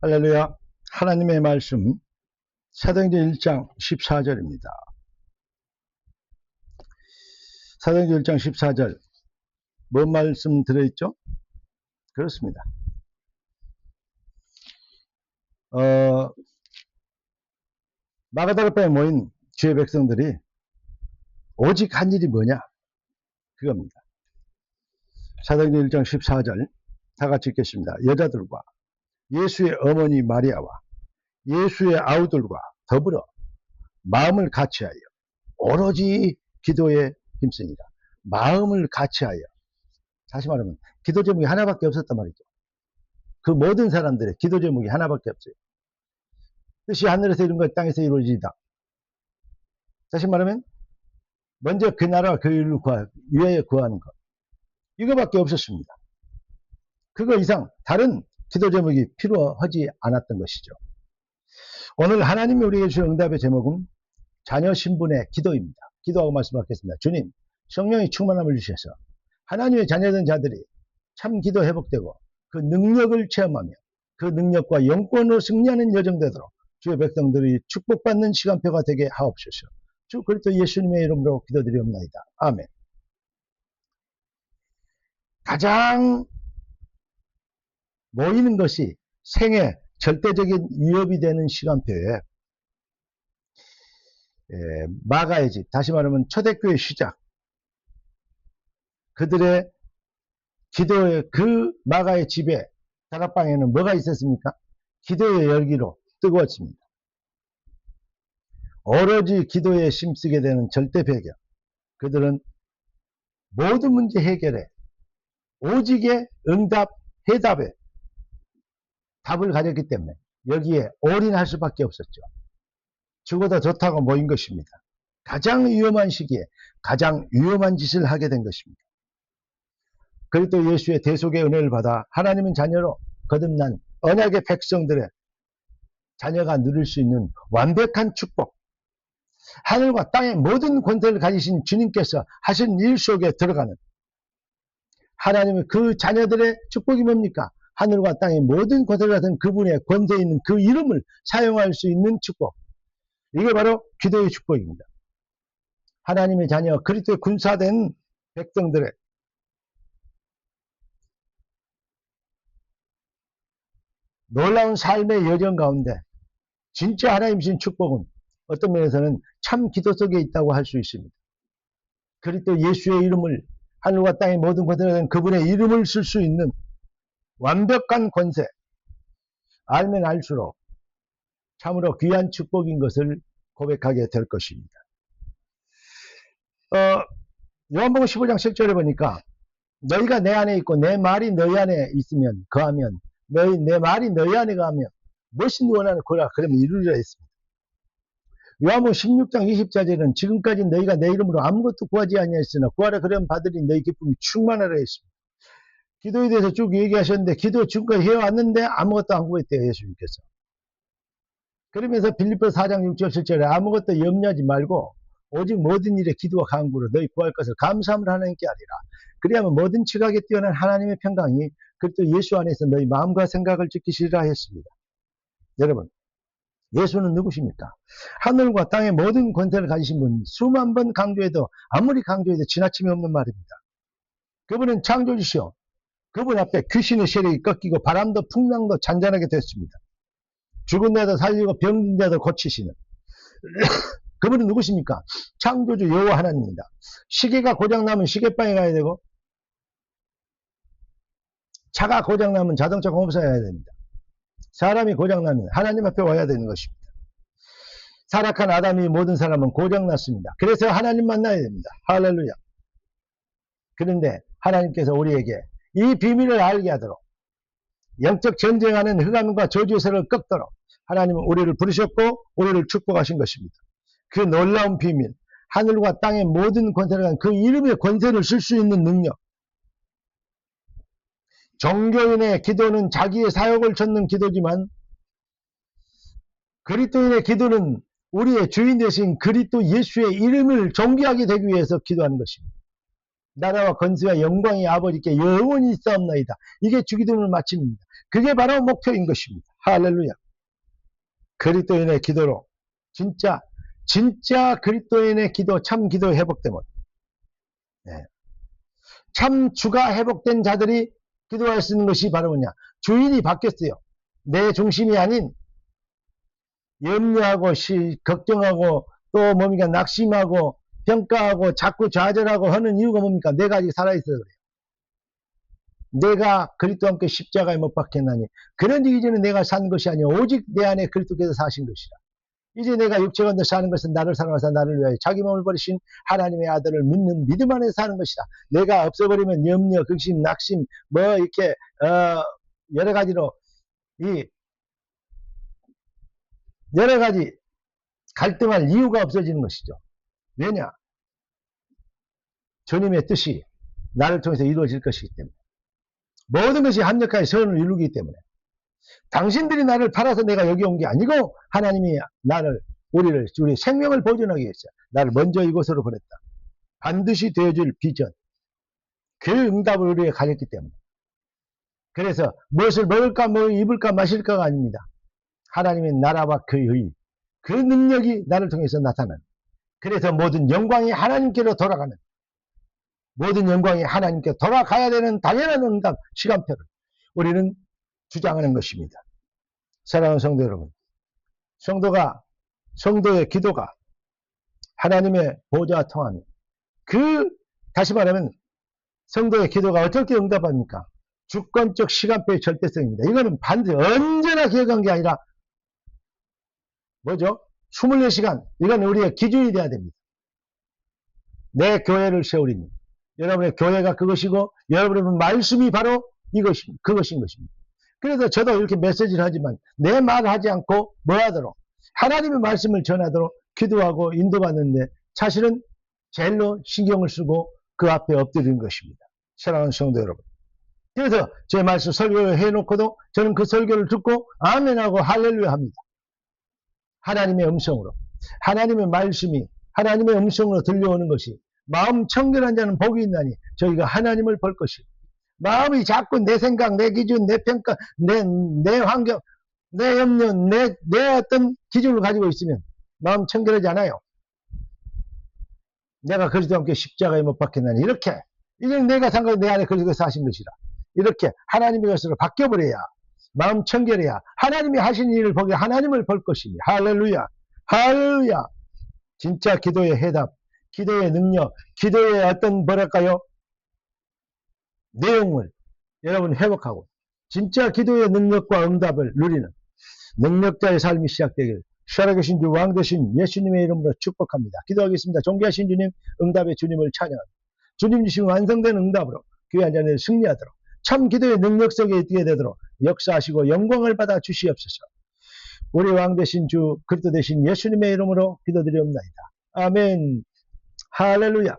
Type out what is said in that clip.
할렐루야. 하나님의 말씀 사도행전 1장 14절입니다. 사도행전 1장 14절 뭔 말씀 들어있죠? 그렇습니다. 마가다락방에 모인 주의 백성들이 오직 한 일이 뭐냐? 그겁니다. 사도행전 1장 14절 다 같이 읽겠습니다. 여자들과 예수의 어머니 마리아와 예수의 아우들과 더불어 마음을 같이하여 오로지 기도에 힘쓰니라. 마음을 같이하여, 다시 말하면 기도 제목이 하나밖에 없었단 말이죠. 그 모든 사람들의 기도 제목이 하나밖에 없어요. 뜻이 하늘에서 이룬 것 땅에서 이루어지이다. 다시 말하면 먼저 그 나라와 그 일을 위하여 구하는 것, 이거밖에 없었습니다. 그거 이상 다른 기도 제목이 필요하지 않았던 것이죠. 오늘 하나님이 우리에게 주신 응답의 제목은 자녀 신분의 기도입니다. 기도하고 말씀하겠습니다. 주님, 성령의 충만함을 주셔서 하나님의 자녀된 자들이 참 기도 회복되고 그 능력을 체험하며 그 능력과 영권으로 승리하는 여정 되도록 주의 백성들이 축복받는 시간표가 되게 하옵소서. 주 그리스도 예수님의 이름으로 기도드리옵나이다. 아멘. 가장 모이는 것이 생애 절대적인 위협이 되는 시간표에 마가의 집, 다시 말하면 초대교회 시작, 그들의 기도의 그 마가의 집에 다락방에는 뭐가 있었습니까? 기도의 열기로 뜨거웠습니다. 오로지 기도에 힘쓰게 되는 절대 배경, 그들은 모든 문제 해결에 오직의 응답, 해답에 답을 가졌기 때문에 여기에 올인할 수밖에 없었죠. 죽어도 좋다고 모인 것입니다. 가장 위험한 시기에 가장 위험한 짓을 하게 된 것입니다. 그리고 예수의 대속의 은혜를 받아 하나님은 자녀로 거듭난 언약의 백성들의 자녀가 누릴 수 있는 완벽한 축복, 하늘과 땅의 모든 권세를 가지신 주님께서 하신 일 속에 들어가는 하나님의 그 자녀들의 축복이 뭡니까? 하늘과 땅의 모든 권세를 가진 그분의 권세 있는 그 이름을 사용할 수 있는 축복, 이게 바로 기도의 축복입니다. 하나님의 자녀 그리스도의 군사된 백성들의 놀라운 삶의 여정 가운데 진짜 하나님 주신 축복은 어떤 면에서는 참 기도 속에 있다고 할 수 있습니다. 그리스도 예수의 이름을, 하늘과 땅의 모든 권세를 가진 그분의 이름을 쓸 수 있는 완벽한 권세, 알면 알수록 참으로 귀한 축복인 것을 고백하게 될 것입니다. 요한복음 15장 10절에 보니까 너희가 내 안에 있고 내 말이 너희 안에 있으면 거하면 내 말이 너희 안에 거하면 무엇이 원하는 거라 그러면 이루리라 했습니다. 요한복음 16장 20절에는 지금까지 너희가 내 이름으로 아무것도 구하지 아니하였으나 구하라 그러면 받으리 너희 기쁨이 충만하라 했습니다. 기도에 대해서 쭉 얘기하셨는데 기도 지금까지 해왔는데 아무것도 안 구했대요, 예수님께서. 그러면서 빌립보서 4장 6절 7절에 아무것도 염려하지 말고 오직 모든 일에 기도와 간구로 너희 구할 것을 감사함을 하나님께 하리라. 그리하면 모든 지각에 뛰어난 하나님의 평강이 그리스도 예수 안에서 너희 마음과 생각을 지키시리라 했습니다. 여러분, 예수는 누구십니까? 하늘과 땅의 모든 권세를 가지신 분, 수만 번 강조해도 아무리 강조해도 지나침이 없는 말입니다. 그분은 창조주시오. 그분 앞에 귀신의 세력이 꺾이고 바람도 풍랑도 잔잔하게 됐습니다. 죽은 자도 살리고 병든 자도 고치시는 그분은 누구십니까? 창조주 여호와 하나님입니다. 시계가 고장나면 시계방에 가야 되고 차가 고장나면 자동차 공업사에 가야 됩니다. 사람이 고장나면 하나님 앞에 와야 되는 것입니다. 타락한 아담이 모든 사람은 고장났습니다. 그래서 하나님 만나야 됩니다. 할렐루야. 그런데 하나님께서 우리에게 이 비밀을 알게 하도록 영적 전쟁하는 흑암과 저주의 세력을 꺾도록 하나님은 우리를 부르셨고 우리를 축복하신 것입니다. 그 놀라운 비밀, 하늘과 땅의 모든 권세를 간 그 이름의 권세를 쓸 수 있는 능력. 종교인의 기도는 자기의 사역을 찾는 기도지만 그리스도인의 기도는 우리의 주인 되신 그리스도 예수의 이름을 존귀하게 되기 위해서 기도하는 것입니다. 나라와 권세와 영광이 아버지께 영원히 있사옵나이다. 이게 주기도문을 마칩니다. 그게 바로 목표인 것입니다. 할렐루야. 그리스도인의 기도로 진짜 그리스도인의 기도, 참 기도 회복되면, 네. 참 주가 회복된 자들이 기도할 수 있는 것이 바로 뭐냐? 주인이 바뀌었어요. 내 중심이 아닌 염려하고 걱정하고 또 뭡니까? 낙심하고 평가하고 자꾸 좌절하고 하는 이유가 뭡니까? 내가 아직 살아있어서 그래요. 내가 그리스도와 함께 십자가에 못 박혔나니 그런 이전에 내가 산 것이 아니요 오직 내 안에 그리스도께서 사신 것이라. 이제 내가 육체 가운데 사는 것은 나를 사랑하사 나를 위하여 자기 몸을 버리신 하나님의 아들을 믿는 믿음 안에 사는 것이다. 내가 없어버리면 염려, 극심, 낙심 뭐 이렇게 여러 가지로 여러 가지 갈등할 이유가 없어지는 것이죠. 왜냐? 주님의 뜻이 나를 통해서 이루어질 것이기 때문에. 모든 것이 합력하여 선을 이루기 때문에. 당신들이 나를 팔아서 내가 여기 온 게 아니고 하나님이 우리 생명을 보존하기 위해서 나를 먼저 이곳으로 보냈다. 반드시 되어줄 비전. 그 응답을 우리에게 가졌기 때문에. 그래서 무엇을 먹을까, 뭐 입을까, 마실까가 아닙니다. 하나님의 나라와 그의 의, 그 능력이 나를 통해서 나타나는. 그래서 모든 영광이 하나님께로 돌아가는. 모든 영광이 하나님께 돌아가야 되는 당연한 응답, 시간표를 우리는 주장하는 것입니다. 사랑하는 성도 여러분, 성도의 기도가 하나님의 보좌와 통하는 다시 말하면 성도의 기도가 어떻게 응답합니까? 주권적 시간표의 절대성입니다. 이거는 반드시 언제나 기억한 게 아니라 뭐죠? 24시간. 이건 우리의 기준이 돼야 됩니다. 내 교회를 세우리니 여러분의 교회가 그것이고 여러분의 말씀이 바로 그것인 것입니다. 그래서 저도 이렇게 메시지를 하지만 내 말을 하지 않고 뭐 하도록 하나님의 말씀을 전하도록 기도하고 인도받는데 사실은 제일로 신경을 쓰고 그 앞에 엎드리는 것입니다. 사랑하는 성도 여러분. 그래서 제 말씀 설교를 해놓고도 저는 그 설교를 듣고 아멘하고 할렐루야 합니다. 하나님의 음성으로 하나님의 말씀이 하나님의 음성으로 들려오는 것이 마음 청결한 자는 복이 있나니 저희가 하나님을 볼 것이고 마음이 자꾸 내 생각, 내 기준, 내 평가, 내 환경, 내 염려, 내 어떤 기준을 가지고 있으면 마음 청결하지 않아요. 내가 그리스도와 함께 십자가에 못 박혔나니 이렇게 이제 내가 생각해 내 안에 그리스도가 사신 것이라 이렇게 하나님의 것으로 바뀌어버려야 마음 청결해야 하나님이 하신 일을 보게 하나님을 볼 것이니 할렐루야 할렐루야. 진짜 기도의 해답, 기도의 능력, 기도의 어떤 뭐랄까요 내용을 여러분 회복하고 진짜 기도의 능력과 응답을 누리는 능력자의 삶이 시작되길 살아계신 주 왕 되신 예수님의 이름으로 축복합니다. 기도하겠습니다. 존귀하신 주님, 응답의 주님을 찬양합니다. 주님 주신 완성된 응답으로 귀한 자녀를 승리하도록 참 기도의 능력 속에 있게 되도록 역사하시고 영광을 받아 주시옵소서. 우리 왕 되신 주 그리스도 되신 예수님의 이름으로 기도드리옵나이다. 아멘. 할렐루야.